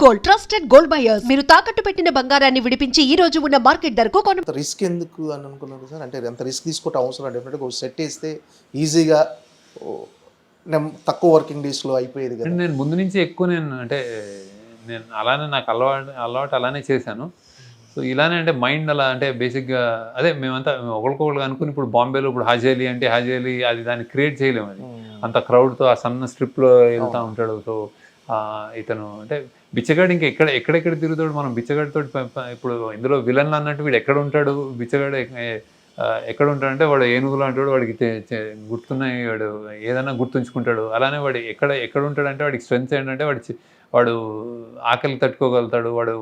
Gold, trusted gold buyers. మీరు తాకట్టు పెట్టిన బంగారాన్ని విడిపించి ఈ రోజు ఉన్న మార్కెట్ ధరకు కొన. రిస్క్ ఎందుకు అని అనుకున్నారు సార్? అంటే ఎంత రిస్క్ తీసుకోవటం అవసరం? డెఫినెట్గా ఒక సెట్ వేస్తే ఈజీగా తక్కువ వర్కింగ్ డేస్లో అయిపోయేది కదా. నేను ముందు నుంచి ఎక్కువ నేను అలానే నాకు అలవాటు అలానే చేశాను. సో ఇలానే అంటే మైండ్ అలా అంటే బేసిక్గా అదే మేమంతా ఒకరికొకరు అనుకుని ఇప్పుడు బాంబేలో ఇప్పుడు హాజేలి అంటే హాజేలి అది దాన్ని క్రియేట్ చేయలేము. అది అంత క్రౌడ్తో ఆ సన్న స్ట్రిప్లో వెళ్తూ ఉంటాడు. సో ఇతను అంటే బిచ్చగాడు ఇంకా ఎక్కడెక్కడ తిరుగుతాడు. మనం బిచ్చగాడితో ఇప్పుడు ఇందులో విలన్లు అన్నట్టు వీడు ఎక్కడ ఉంటాడు, బిచ్చగాడు ఎక్కడ ఉంటాడంటే వాడు ఏనుగులు అంటాడు, వాడికి గుర్తున్నాయి, వాడు ఏదైనా గుర్తుంచుకుంటాడు. అలానే వాడు ఎక్కడ ఉంటాడంటే వాడికి స్ట్రెంగ్త్ ఏంటంటే వాడు ఆకలి తట్టుకోగలుగుతాడు. వాడు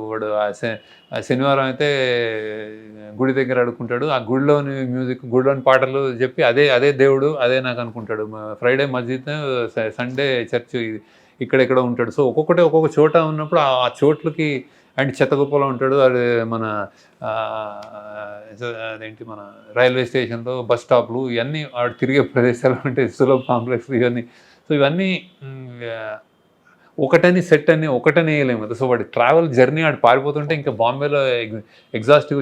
శనివారం అయితే గుడి దగ్గర అడుక్కుంటాడు. ఆ గుడిలోని మ్యూజిక్, గుడిలోని పాటలు చెప్పి అదే దేవుడు అదే నాకు అనుకుంటాడు. ఫ్రైడే మస్జిద్, సండే చర్చ్, ఇక్కడెక్కడ ఉంటాడు. సో ఒక్కొక్క చోట ఉన్నప్పుడు ఆ చోట్లకి అండ్ చెత్తగొప్పలో ఉంటాడు. అది అదేంటి మన రైల్వే స్టేషన్లో, బస్ స్టాప్లు, ఇవన్నీ వాడు తిరిగే ప్రదేశాలు ఉంటాయి, సులభ్ కాంప్లెక్స్ ఇవన్నీ. సో ఇవన్నీ ఒకటని వేయలేము కదా. సో వాడి ట్రావెల్ జర్నీ ఆడు పారిపోతుంటే ఇంకా బాంబేలో ఎగ్జాస్టివ్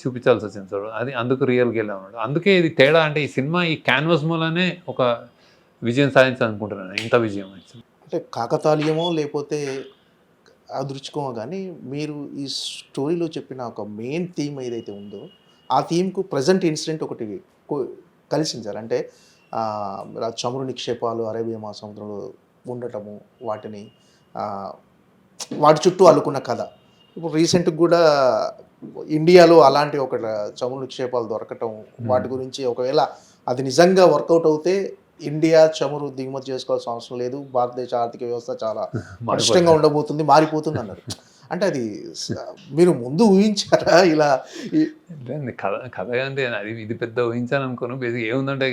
చూపించాల్సి వచ్చింది. సో అది అందుకు రియల్గా వెళ్ళామన్నాడు. అందుకే ఇది తేడా అంటే ఈ సినిమా ఈ క్యాన్వాస్ మూలనే ఒక విజయం సాధించాలనుకుంటున్నాను. ఇంత విజయం అంటే కాకతాళీయమో లేకపోతే అదృష్టమో కానీ మీరు ఈ స్టోరీలో చెప్పిన ఒక మెయిన్ థీమ్ ఏదైతే ఉందో ఆ థీమ్కు ప్రజెంట్ ఇన్సిడెంట్ ఒకటి కలిసింది సార్. అంటే చమురు నిక్షేపాలు అరేబియా మహాసముద్రంలో ఉండటము, వాటి చుట్టూ అల్లుకున్న కథ. ఇప్పుడు రీసెంట్గా కూడా ఇండియాలో అలాంటి ఒక చమురు నిక్షేపాలు దొరకటం, వాటి గురించి ఒకవేళ అది నిజంగా వర్కౌట్ అవుతే ఇండియా చమురు దిగుమతి చేసుకోవాల్సిన అవసరం లేదు, భారతదేశ ఆర్థిక వ్యవస్థ చాలా పటిష్టంగా ఉండబోతుంది, మారిపోతుంది అన్నారు. అంటే అది మీరు ముందు ఊహించారా ఇలా? కథ అంటే అది ఇది పెద్ద ఊహించాను అనుకోను. బేసిక్ ఏముందంటే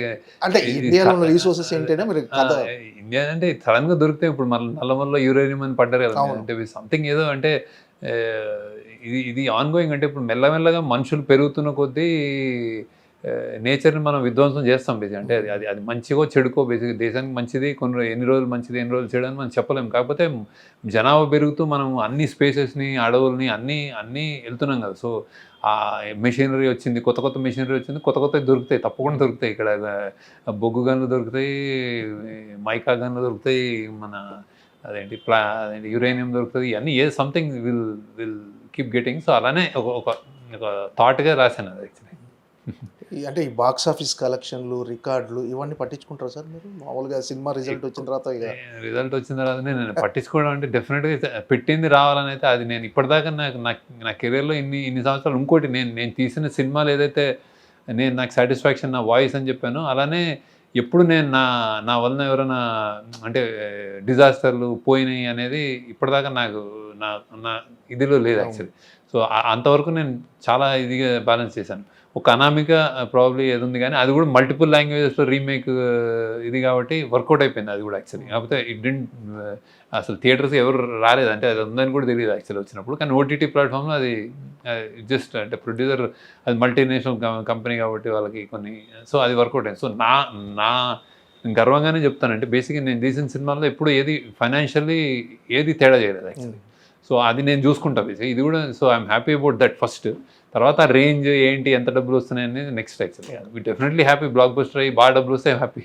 అంటే ఇండియాలో ఉన్న రీసోర్సెస్ ఏంటంటే మీరు కథ ఇండియా అంటే సడన్గా దొరికితే ఇప్పుడు మళ్ళీ నల్లమల్లో యూరేనియం అని పడ్డారు కదా. అంటే సంథింగ్ ఏదో అంటే ఇది ఆన్ గోయింగ్. అంటే ఇప్పుడు మెల్లమెల్లగా మనుషులు పెరుగుతున్న కొద్దీ నేచర్ని మనం విధ్వంసం చేస్తాం బేసిక్. అంటే అది మంచిగో చెడుకో బేసిక్ దేశానికి మంచిది ఎన్ని రోజులు మంచిది ఎన్ని రోజులు చెడు అని మనం చెప్పలేము. కాకపోతే జనాభా పెరుగుతూ మనం అన్ని స్పేసెస్ని, అడవుల్ని అన్నీ వెళ్తున్నాం కదా. సో ఆ మెషినరీ వచ్చింది, కొత్త మెషినరీ వచ్చింది, కొత్త దొరుకుతాయి, తప్పకుండా దొరుకుతాయి. ఇక్కడ బొగ్గు గన్లు దొరుకుతాయి, మైకా గన్లు దొరుకుతాయి, మన అదేంటి యురేనియం దొరుకుతుంది. ఇవన్నీ something will keep getting. So అలానే ఒక థాట్గా రాశాను అది యాక్చువల్లీ. అంటే ఈ బాక్స్ ఆఫీస్ కలెక్షన్లు, రికార్డులు ఇవన్నీ పట్టించుకుంటారా సార్ మీరు? మామూలుగా సినిమా రిజల్ట్ వచ్చిన తర్వాత నేను పట్టించుకోవడం అంటే డెఫినెట్గా పెట్టింది రావాలని అయితే అది నేను ఇప్పటిదాకా నా కెరీర్లో ఇన్ని సంవత్సరాలు ఇంకోటి నేను తీసిన సినిమాలు ఏదైతే నాకు సాటిస్ఫాక్షన్ నా వాయిస్ అని చెప్పాను, అలానే ఎప్పుడు నేను నా వలన ఎవరైనా అంటే డిజాస్టర్లు పోయినాయి అనేది ఇప్పటిదాకా నాకు నా ఇదిలో లేదు యాక్చువల్లీ. సో అంతవరకు నేను చాలా ఇదిగా బ్యాలెన్స్ చేశాను. ఒక అనామిక ప్రాబ్లీ ఏది ఉంది కానీ అది కూడా మల్టిపుల్ లాంగ్వేజెస్లో రీమేక్ ఇది కాబట్టి వర్కౌట్ అయిపోయింది అది కూడా యాక్చువల్లీ. కాకపోతే అసలు థియేటర్స్ ఎవరు రాలేదు, అంటే అది ఉందని కూడా తెలియదు యాక్చువల్లీ వచ్చినప్పుడు. కానీ ఓటీటీ ప్లాట్ఫామ్లో అది జస్ట్ అంటే ప్రొడ్యూసర్ అది మల్టీనేషనల్ కంపెనీ కాబట్టి వాళ్ళకి కొన్ని సో అది వర్కౌట్ అయింది. సో నా గర్వంగానే చెప్తానంటే బేసిక్గా నేను తీసిన సినిమాల్లో ఎప్పుడు ఏది ఫైనాన్షియల్లీ ఏది తేడా చేయలేదు యాక్చువల్లీ. సో అది నేను చూసుకుంటా బేసిక్ ఇది కూడా. So I'm happy about that first. తర్వాత రేంజ్ ఏంటి, ఎంత డబ్బులు వస్తున్నాయి అనేది next actually. We definitely happy. Blockbuster అయ్యి బాగా డబ్బులు వస్తే హ్యాపీ.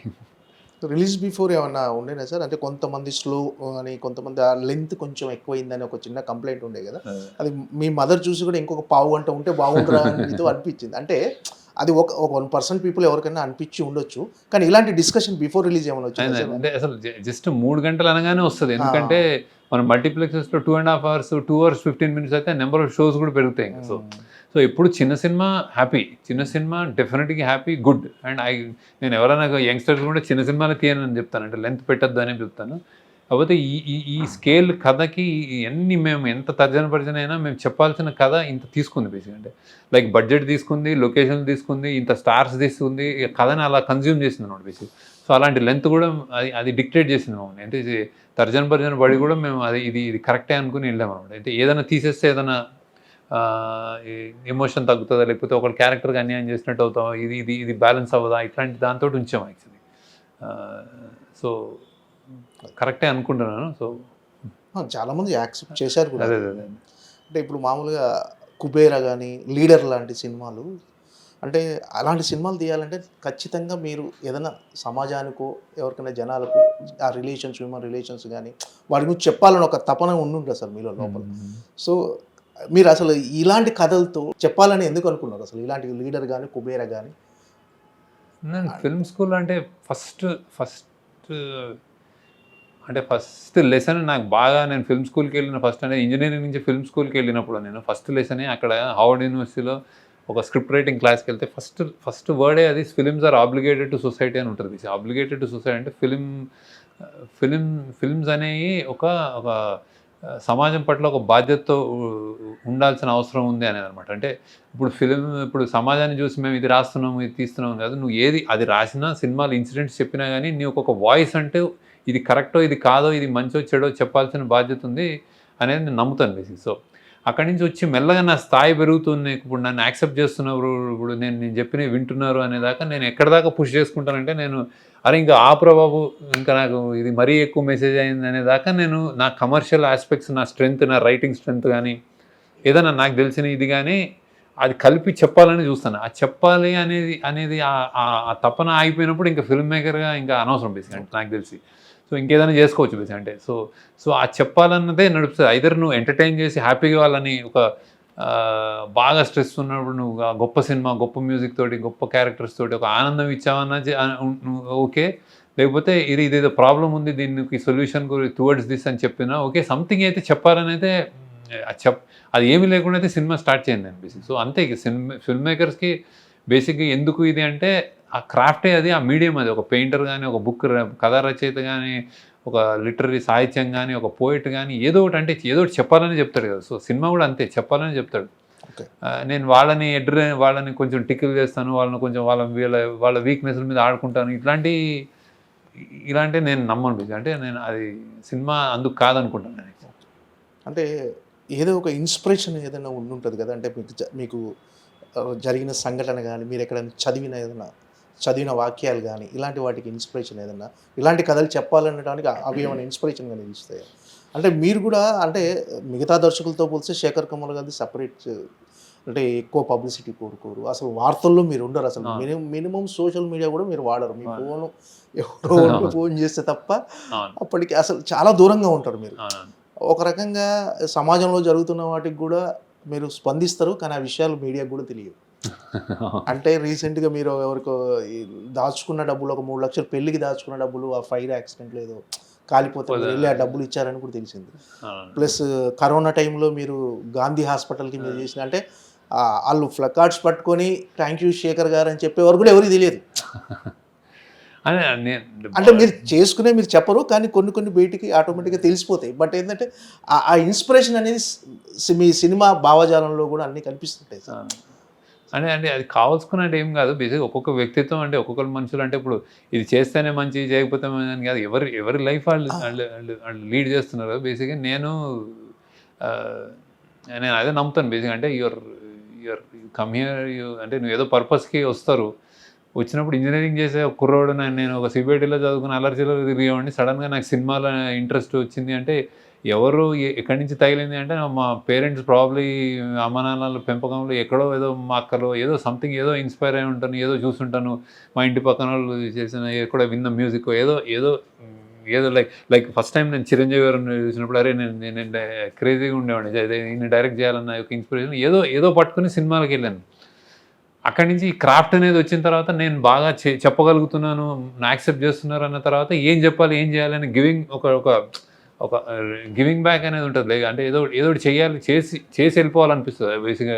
రిలీజ్ బిఫోర్ ఏమన్నా ఉండేనా సార్? అంటే కొంతమంది స్లో అని, కొంతమంది ఆ లెంత్ కొంచెం ఎక్కువైందని ఒక చిన్న కంప్లైంట్ ఉండే కదా. అది మీ మదర్ చూసి కూడా ఇంకొక పావు గంట ఉంటే బాగుంటుందా మీతో అనిపించింది. అంటే అది ఒక 1% పీపుల్ ఎవరికైనా అనిపించి ఉండొచ్చు, కానీ ఇలాంటి డిస్కషన్ బిఫోర్ రిలీజ్ ఏమైనా వచ్చింది? అంటే అసలు జస్ట్ 3 గంటలు అనగానే వస్తుంది. ఎందుకంటే మన మల్టీప్లెక్సెస్లో 2.5 hours 2 hours 15 minutes అయితే నెంబర్ ఆఫ్ షోస్ కూడా పెరుగుతాయి. సో ఎప్పుడు చిన్న సినిమా హ్యాపీ, చిన్న సినిమా డెఫినెట్గా హ్యాపీ, గుడ్. అండ్ నేను ఎవరైనా యంగ్స్టర్స్ కూడా చిన్న సినిమాలు తీయనని చెప్తాను, అంటే లెంత్ పెట్టద్దు అని చెప్తాను. కాకపోతే ఈ స్కేల్ కథకి మేము ఎంత తర్జన అయినా మేము చెప్పాల్సిన కథ ఇంత తీసుకుంది బేసిక్. అంటే లైక్ బడ్జెట్ తీసుకుంది, లొకేషన్ తీసుకుంది, ఇంత స్టార్స్ తీసుకుంది, కథని అలా కన్జ్యూమ్ చేసింది అన్నమాట బేసిక్. సో అలాంటి లెంత్ కూడా అది డిక్టేట్ చేసింది మమ్మల్ని. అంటే తర్జన పడి కూడా మేము ఇది కరెక్టే అనుకుని వెళ్ళాము అనమాట. అంటే ఏదైనా తీసేస్తే ఏదైనా ఎమోషన్ తగ్గుతుందా, లేకపోతే ఒక క్యారెక్టర్కి అన్యాయం చేసినట్టు అవుతాం, ఇది బ్యాలెన్స్ అవ్వదా, ఇట్లాంటి దాంతో ఉంచాం యాక్చువల్లీ. సో కరెక్టే అనుకుంటున్నాను. సో చాలామంది యాక్సెప్ట్ చేశారు కూడా. అదే అదే అంటే ఇప్పుడు మామూలుగా కుబేరా కానీ లీడర్ లాంటి సినిమాలు, అంటే అలాంటి సినిమాలు తీయాలంటే ఖచ్చితంగా మీరు ఏదైనా సమాజానికో ఎవరికైనా జనాలకు ఆ రిలేషన్స్, హ్యూమన్ రిలేషన్స్ కానీ వాటి గురించి చెప్పాలని ఒక తపన ఉండుంటుంది అసలు మీలో లోపల. సో మీరు అసలు ఇలాంటి కథలతో చెప్పాలని ఎందుకు అనుకున్నారు అసలు? ఇలాంటి లీడర్ కానీ కుబేరా కానీ. నేను ఫిల్మ్ స్కూల్ అంటే ఫస్ట్ లెసన్ నాకు బాగా, నేను ఫిల్మ్ స్కూల్కి వెళ్ళిన ఫస్ట్ అంటే ఇంజనీరింగ్ నుంచి ఫిల్మ్ స్కూల్కి వెళ్ళినప్పుడు నేను ఫస్ట్ లెసనే అక్కడ హార్వర్డ్ యూనివర్సిటీలో ఒక స్క్రిప్ట్ రైటింగ్ క్లాస్కి వెళ్తే ఫస్ట్ వర్డే అది films are obligated to society అని ఉంటుంది. ఆబ్లిగేటెడ్ టు సొసైటీ అంటే ఫిల్మ్స్ అనేవి ఒక సమాజం పట్ల ఒక బాధ్యతతో ఉండాల్సిన అవసరం ఉంది అనేది అనమాట. అంటే ఇప్పుడు సమాజాన్ని చూసి మేము ఇది రాస్తున్నాము ఇది తీస్తున్నాము కాదు, నువ్వు ఏది అది రాసినా సినిమాలు ఇన్సిడెంట్స్ చెప్పినా కానీ నీకు ఒక వాయిస్ అంటే ఇది కరెక్టో ఇది కాదో ఇది మంచో చెడో చెప్పాల్సిన బాధ్యత ఉంది అనేది నేను నమ్ముతాను బేసిక్. సో అక్కడి నుంచి వచ్చి మెల్లగా నా స్థాయి పెరుగుతుంది, ఇప్పుడు నన్ను యాక్సెప్ట్ చేస్తున్నారు, ఇప్పుడు నేను చెప్పినవి వింటున్నారు అనేదాకా నేను ఎక్కడి దాకా పుష్ చేసుకుంటానంటే నేను ఇంకా బాబు ఇంకా నాకు ఇది మరీ ఎక్కువ మెసేజ్ అయింది అనేదాకా నేను నా కమర్షియల్ ఆస్పెక్ట్స్, నా స్ట్రెంగ్త్, నా రైటింగ్ స్ట్రెంగ్త్ కానీ ఏదైనా నాకు తెలిసిన ఇది కానీ అది కలిపి చెప్పాలని చూస్తాను. ఆ చెప్పాలి అనేది ఆ తపన ఆగిపోయినప్పుడు ఇంకా ఫిల్మ్ మేకర్గా ఇంకా అనవసరం బేసిక్ అంటే నాకు తెలిసి. సో ఇంకేదైనా చేసుకోవచ్చు బేసిక్ అంటే. సో ఆ చెప్పాలన్నదే నడుపుతుంది. ఐదర్ నువ్వు ఎంటర్టైన్ చేసి హ్యాపీగా వాళ్ళని ఒక బాగా స్ట్రెస్ ఉన్నప్పుడు నువ్వు గొప్ప సినిమా, గొప్ప మ్యూజిక్ తోటి, గొప్ప క్యారెక్టర్స్ తోటి ఒక ఆనందం ఇచ్చావన్నా ఓకే, లేకపోతే ఇదేదో ప్రాబ్లం ఉంది దీనికి సొల్యూషన్ టువర్డ్స్ దిస్ అని చెప్పినా ఓకే, సంథింగ్ అయితే చెప్పాలని అయితే అది ఏమీ లేకుండా అయితే సినిమా స్టార్ట్ చేయండి అనిపిస్తుంది. సో అంతే ఫిల్మ్ మేకర్స్కి బేసిక్గా ఎందుకు ఇది అంటే ఆ క్రాఫ్టే అది, ఆ మీడియం అది. ఒక పెయింటర్ కానీ, ఒక బుక్ కథా రచయిత కానీ, ఒక లిటరీ సాహిత్యం కానీ, ఒక పోయిట్ కానీ ఏదో ఒకటి అంటే ఏదో ఒకటి చెప్పాలని చెప్తాడు కదా. సో సినిమా కూడా అంతే, చెప్పాలని చెప్తాడు. నేను వాళ్ళని కొంచెం టికిల్ చేస్తాను, వాళ్ళని కొంచెం వాళ్ళ వీక్నెస్ల మీద ఆడుకుంటాను, ఇలాంటి నేను నమ్మను. అంటే నేను అది సినిమా అందుకు కాదనుకుంటాను నేను. అంటే ఏదో ఒక ఇన్స్పిరేషన్ ఏదైనా ఉండుంటుంది కదా, అంటే మీకు జరిగిన సంఘటన కానీ, మీరు ఎక్కడైనా చదివిన వాక్యాలు కానీ, ఇలాంటి వాటికి ఇన్స్పిరేషన్ ఏదన్నా, ఇలాంటి కథలు చెప్పాలనడానికి అవి ఏమైనా ఇన్స్పిరేషన్ కానీ ఇస్తాయి? అంటే మీరు కూడా అంటే మిగతా దర్శకులతో పోలిస్తే శేఖర్ కమల్ గారిది సపరేట్, అంటే ఎక్కువ పబ్లిసిటీ కోరుకోరు, అసలు వార్తల్లో మీరు ఉండరు, అసలు మినిమం సోషల్ మీడియా కూడా మీరు వాడరు. మీ ఫోను ఎవరో ఫోన్ చేస్తే తప్ప అప్పటికి అసలు చాలా దూరంగా ఉంటారు మీరు. ఒక రకంగా సమాజంలో జరుగుతున్న వాటికి కూడా మీరు స్పందిస్తారు, కానీ ఆ విషయాలు మీడియాకు కూడా తెలియవు. అంటే రీసెంట్గా మీరు ఎవరికో దాచుకున్న డబ్బులు, ఒక 3 లక్షలు పెళ్ళికి దాచుకున్న డబ్బులు ఆ ఫైర్ యాక్సిడెంట్లో ఏదో కాలిపోతే వెళ్ళి ఆ డబ్బులు ఇచ్చారని కూడా తెలిసింది. ప్లస్ కరోనా టైంలో మీరు గాంధీ హాస్పిటల్కి మీరు చేసిన, అంటే వాళ్ళు ప్లకార్డ్స్ పట్టుకొని థ్యాంక్ యూ శేఖర్ గారు అని చెప్పేవారు కూడా ఎవరికి తెలియదు. అంటే మీరు చేసుకునే మీరు చెప్పరు, కానీ కొన్ని బయటికి ఆటోమేటిక్గా తెలిసిపోతాయి. బట్ ఏంటంటే ఆ ఇన్స్పిరేషన్ అనేది మీ సినిమా భావజాలంలో కూడా అన్నీ కనిపిస్తుంటాయి సార్. అంటే అది కావాల్సుకున్నట్టు ఏం కాదు. బేసిక్ ఒక్కొక్క వ్యక్తిత్వం, అంటే ఒక్కొక్కరు మనుషులు అంటే ఇప్పుడు ఇది చేస్తేనే మంచి, చేయకపోతే అని కాదు. ఎవరి లైఫ్ వాళ్ళు లీడ్ చేస్తున్నారు కదా. బేసిక్గా నేను అదే నమ్ముతాను బేసిక్గా. అంటే యువర్ కమ్ హియర్, అంటే నువ్వు ఏదో పర్పస్కి వస్తారు. వచ్చినప్పుడు ఇంజనీరింగ్ చేసే ఒక కుర్రోడు, నేను ఒక సిబిఐటీలో చదువుకుని అల్లర్చిలో తిరిగేవాడిని, సడన్గా నాకు సినిమాలో ఇంట్రెస్ట్ వచ్చింది అంటే ఎవరు ఎక్కడి నుంచి తగిలింది అంటే మా పేరెంట్స్ ప్రాబ్లీ అమ్మ నాన్నల పెంపకంలో ఎక్కడో ఏదో మా అక్కలో ఏదో సంథింగ్ ఏదో ఇన్స్పైర్ అయి ఉంటాను, ఏదో చూస్తుంటాను, మా ఇంటి పక్కన వాళ్ళు చేసిన ఎక్కడో విన్న మ్యూజిక్ ఏదో లైక్ ఫస్ట్ టైం నేను చిరంజీవి గారిని చూసినప్పుడు అరే నేను క్రేజీగా ఉండేవాడిని, ఈయన డైరెక్ట్ చేయాలన్న ఒక ఇన్స్పిరేషన్ ఏదో పట్టుకుని సినిమాలకు వెళ్ళాను. అక్కడి నుంచి ఈ క్రాఫ్ట్ అనేది వచ్చిన తర్వాత నేను బాగా చెప్పగలుగుతున్నాను, యాక్సెప్ట్ చేస్తున్నారు అన్న తర్వాత ఏం చెప్పాలి ఏం చేయాలని ఒక గివింగ్ బ్యాక్ అనేది ఉంటుంది. అంటే ఏదో చేయాలి, చేసి వెళ్ళిపోవాలనిపిస్తుంది బేసిక్గా.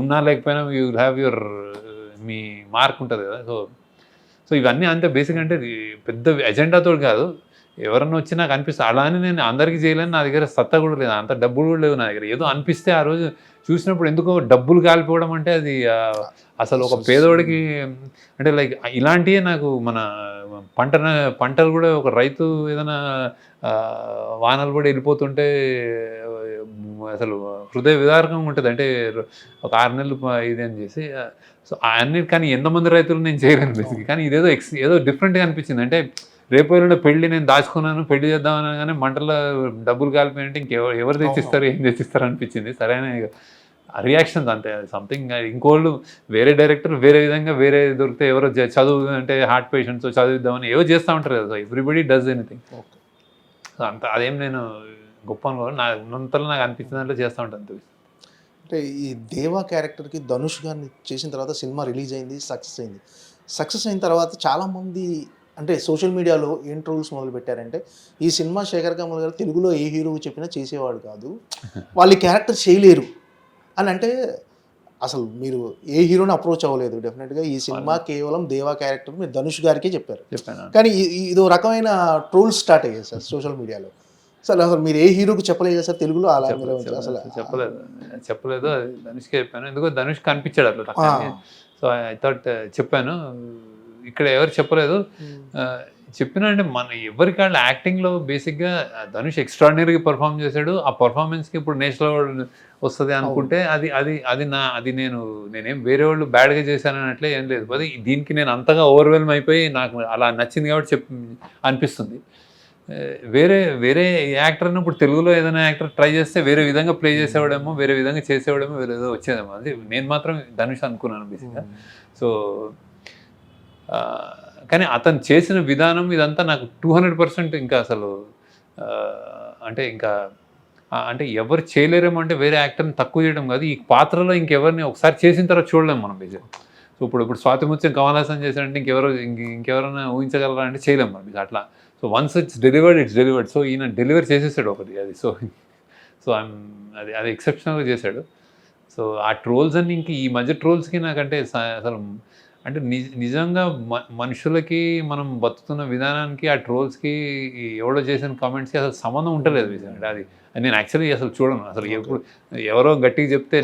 ఉన్నా లేకపోయినా you will have me mark ఉంటుంది కదా. సో ఇవన్నీ అంతే బేసిక్. అంటే పెద్ద ఎజెండాతో కాదు, ఎవరన్నా వచ్చి నాకు అనిపిస్తుంది. అలా అని నేను అందరికీ చేయలేని, నా దగ్గర సత్తా కూడా లేదు, అంత డబ్బులు కూడా లేవు నా దగ్గర. ఏదో అనిపిస్తే ఆ రోజు చూసినప్పుడు ఎందుకో డబ్బులు కాలిపోవడం అంటే అది అసలు ఒక పేదోడికి అంటే లైక్ ఇలాంటివే నాకు మన పంటలు కూడా ఒక రైతు ఏదైనా వానలు కూడా వెళ్ళిపోతుంటే అసలు హృదయ విదారకంగా ఉంటుంది. అంటే ఒక 6 నెలలు ఇది అని చేసి సో అన్నిటి, కానీ ఎంతమంది రైతులు నేను చేయలేను బేసిక్. కానీ ఇదేదో ఏదో డిఫరెంట్గా అనిపించింది. అంటే రేపు ఎల్లుండి పెళ్లి నేను దాచుకున్నాను, పెళ్లి చేద్దాం అనగానే మంటలో డబ్బులు కాలిపోయింటే ఎవరు తెచ్చిస్తారు, ఏం తెచ్చిస్తారు అనిపించింది. సరైన రియాక్షన్స్ అంతే, సంథింగ్. ఇంకోళ్ళు వేరే డైరెక్టర్ వేరే విధంగా వేరే దొరికితే ఎవరో చదువు అంటే హార్ట్ పేషెంట్స్ చదివిద్దామని ఏవో చేస్తూ ఉంటారు కదా. Everybody does anything. Okay. So అంత అదేం నేను గొప్ప అనుకోవాలి, నాకు ఉన్నంతలో నాకు అనిపించిన దాంట్లో చేస్తూ ఉంటాను అంతే. అంటే ఈ దేవా క్యారెక్టర్కి ధనుష్ గారిని చేసిన తర్వాత సినిమా రిలీజ్ అయింది, సక్సెస్ అయింది. సక్సెస్ అయిన తర్వాత చాలామంది అంటే సోషల్ మీడియాలో ఏం ట్రోల్స్ మొదలు పెట్టారంటే, ఈ సినిమా శేఖర్ కమల్ గారు తెలుగులో ఏ హీరోకి చెప్పినా చేసేవాడు కాదు, వాళ్ళు క్యారెక్టర్ చేయలేరు అని. అంటే అసలు మీరు ఏ హీరోని అప్రోచ్ అవ్వలేదు. డెఫినెట్గా ఈ సినిమా కేవలం దేవా క్యారెక్టర్ మీరు ధనుష్ గారికే చెప్పారు. కానీ ఇదో రకమైన ట్రోల్స్ స్టార్ట్ అయ్యాయి సార్ సోషల్ మీడియాలో. అసలు మీరు ఏ హీరోకి చెప్పలేదు కదా సార్ తెలుగులో అలా అసలు చెప్పలేదు. అది ధనుష్కే చెప్పాను, ఎందుకో ధనుష్ కనిపించాడు అట్లా. సో ఐ థాట్ చెప్పాను. ఇక్కడ ఎవరు చెప్పలేదు. చెప్పినా అంటే మన ఎవరికి వాళ్ళు యాక్టింగ్లో బేసిక్గా ధనుష్ ఎక్స్ట్రాడినరీగా పర్ఫామ్ చేశాడు. ఆ పర్ఫార్మెన్స్కి ఇప్పుడు నేషనల్ అవార్డు వస్తుంది అనుకుంటే అది నేనేం వేరే వాళ్ళు బ్యాడ్గా చేశాను అన్నట్లే ఏం లేదు. అది దీనికి నేను అంతగా ఓవర్వెల్మ్ అయిపోయి నాకు అలా నచ్చింది కాబట్టి అనిపిస్తుంది. వేరే యాక్టర్ని ఇప్పుడు తెలుగులో ఏదైనా యాక్టర్ ట్రై చేస్తే వేరే విధంగా ప్లే చేసేవాడేమో, వేరే విధంగా చేసేవాడేమో, వేరే ఏదో వచ్చేదేమో. అది నేను మాత్రం ధనుష్ అనుకున్నాను బేసిక్గా. సో కానీ అతను చేసిన విధానం ఇదంతా నాకు 200% ఇంకా అసలు అంటే ఎవరు చేయలేరేమో, అంటే వేరే యాక్టర్ని తక్కువ చేయడం కాదు, ఈ పాత్రలో ఇంకెవరిని ఒకసారి చేసిన తర్వాత చూడలేము మనం బేసిక్గా. సో ఇప్పుడు స్వాతి ముత్యం కమల్ హాసన్ చేశాడంటే ఇంకెవరైనా ఊహించగలరా అంటే చేయలేము మనం అట్లా. So once it's delivered. So ఈయన డెలివర్ చేసేసాడు ఒకటి అది. సో అది ఎక్సెప్షనల్గా చేశాడు. సో ఆ ట్రోల్స్ అన్ని ఈ మధ్య ట్రోల్స్కి నాకంటే అసలు అంటే నిజంగా మనుషులకి మనం బతుకుతున్న విధానానికి ఆ ట్రోల్స్కి ఎవడో చేసిన కామెంట్స్కి అసలు సంబంధం ఉంటలేదు. అది నేను యాక్చువల్లీ అసలు చూడను. అసలు ఎవరో గట్టిగా చెప్తే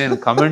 నేను కమెంట్